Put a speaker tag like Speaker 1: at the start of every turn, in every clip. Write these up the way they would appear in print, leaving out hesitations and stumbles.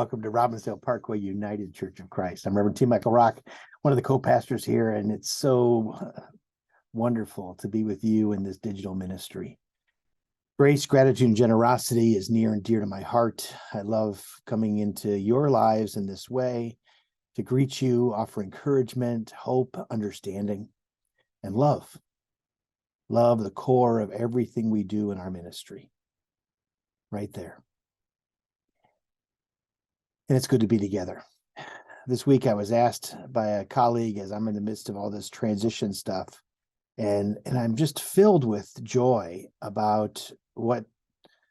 Speaker 1: welcome to Robbinsdale Parkway United Church of Christ. I'm Reverend T. Michael Rock, one of the co-pastors here, and it's so wonderful to be with you in this digital ministry. Grace, gratitude, and generosity is near and dear to my heart. I love coming into your lives in this way to greet you, offer encouragement, hope, understanding, and love. Love, the core of everything we do in our ministry. Right there. And it's good to be together. This week I was asked by a colleague, as I'm in the midst of all this transition stuff, and I'm just filled with joy about what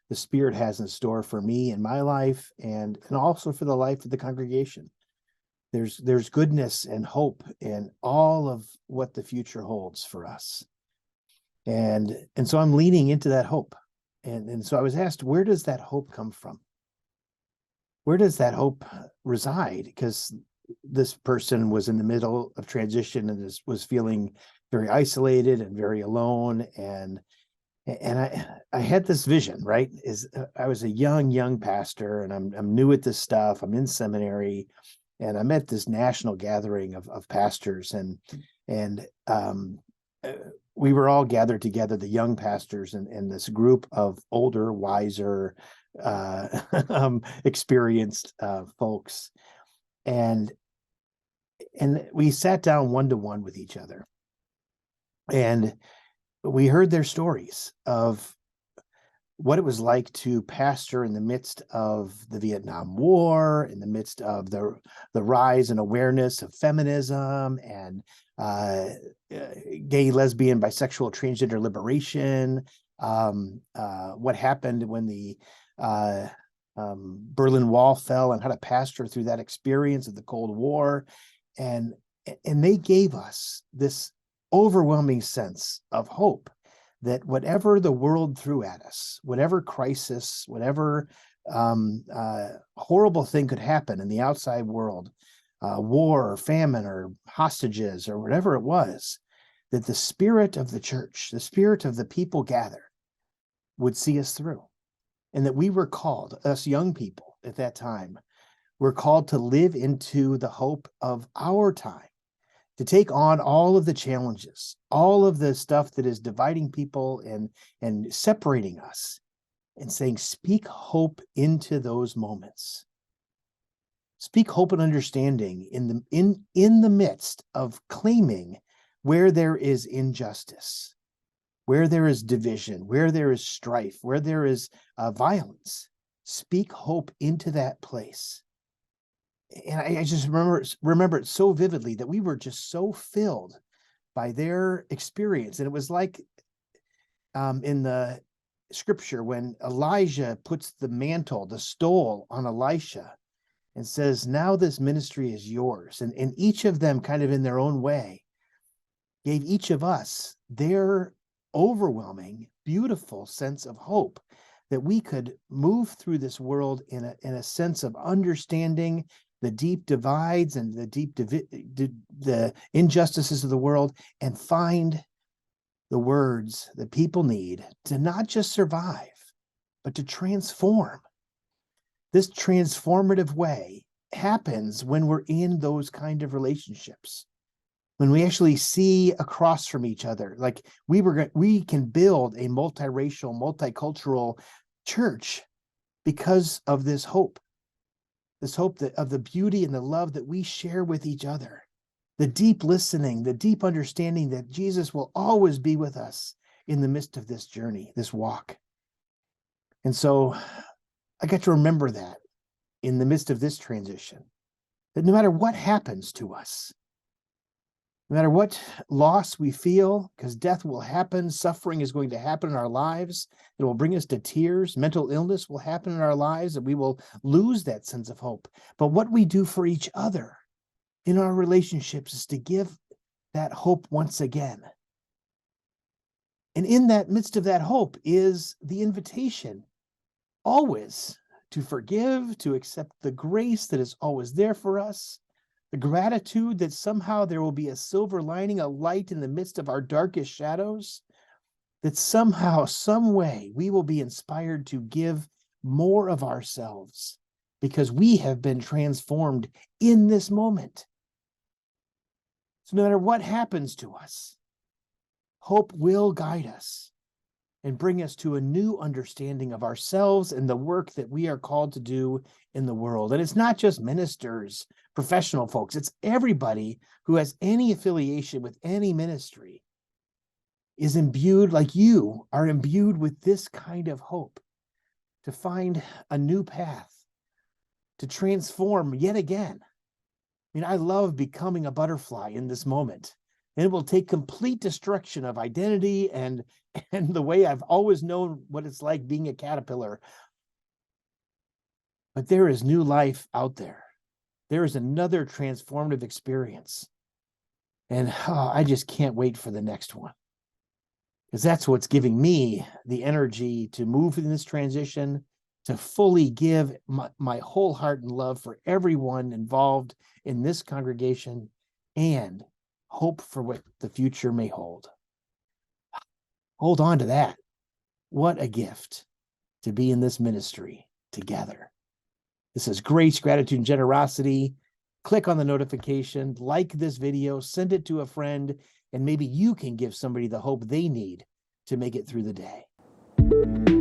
Speaker 1: the Spirit has in store for me in my life and also for the life of the congregation. There's goodness and hope in all of what the future holds for us. And so I'm leaning into that hope. And so I was asked, where does that hope come from? Where does that hope reside? Because this person was in the middle of transition and was feeling very isolated and very alone. And I had this vision, right? I was a young pastor, and I'm new at this stuff. I'm in seminary, and I'm at this national gathering of pastors, and we were all gathered together, the young pastors and this group of older, wiser, experienced folks, and we sat down one-to-one with each other, and we heard their stories of what it was like to pastor in the midst of the Vietnam War, in the midst of the rise and awareness of feminism and gay, lesbian, bisexual, transgender liberation, what happened when the Berlin Wall fell, and how to pastor through that experience of the Cold War. And they gave us this overwhelming sense of hope that whatever the world threw at us, whatever crisis, whatever horrible thing could happen in the outside world, war or famine or hostages or whatever it was, that the Spirit of the church, the Spirit of the people gathered, would see us through. And that we were called, us young people at that time, were called to live into the hope of our time, to take on all of the challenges, all of the stuff that is dividing people and separating us, and saying, speak hope into those moments. Speak hope and understanding in the midst of claiming where there is injustice, where there is division, where there is strife, where there is violence. Speak hope into that place. And I just remember it so vividly that we were just so filled by their experience. And it was like in the scripture when Elijah puts the mantle, the stole on Elisha and says, now this ministry is yours. And each of them, kind of in their own way, gave each of us their overwhelming, beautiful sense of hope that we could move through this world in a sense of understanding the deep divides and the injustices of the world, and find the words that people need to not just survive, but to transform. This transformative way happens when we're in those kind of relationships, when we actually see across from each other. Like we can build a multiracial, multicultural church because of this hope of the beauty and the love that we share with each other, the deep listening, the deep understanding that Jesus will always be with us in the midst of this journey, this walk. And so I got to remember that in the midst of this transition, that no matter what happens to us, no matter what loss we feel, because death will happen, suffering is going to happen in our lives, it will bring us to tears, mental illness will happen in our lives, and we will lose that sense of hope. But what we do for each other in our relationships is to give that hope once again. And in that midst of that hope is the invitation always to forgive, to accept the grace that is always there for us, the gratitude that somehow there will be a silver lining, a light in the midst of our darkest shadows, that somehow, some way, we will be inspired to give more of ourselves because we have been transformed in this moment. So no matter what happens to us, hope will guide us and bring us to a new understanding of ourselves and the work that we are called to do in the world. And it's not just ministers, professional folks, it's everybody who has any affiliation with any ministry is imbued, like you are imbued with this kind of hope, to find a new path, to transform yet again. I mean, I love becoming a butterfly in this moment. And it will take complete destruction of identity and the way I've always known what it's like being a caterpillar. But there is new life out there. There is another transformative experience. And I just can't wait for the next one. Because that's what's giving me the energy to move in this transition, to fully give my whole heart and love for everyone involved in this congregation, and hope for what the future may hold. Hold on to that. What a gift to be in this ministry together. This is grace, gratitude, and generosity. Click on the notification, like this video, send it to a friend, and maybe you can give somebody the hope they need to make it through the day.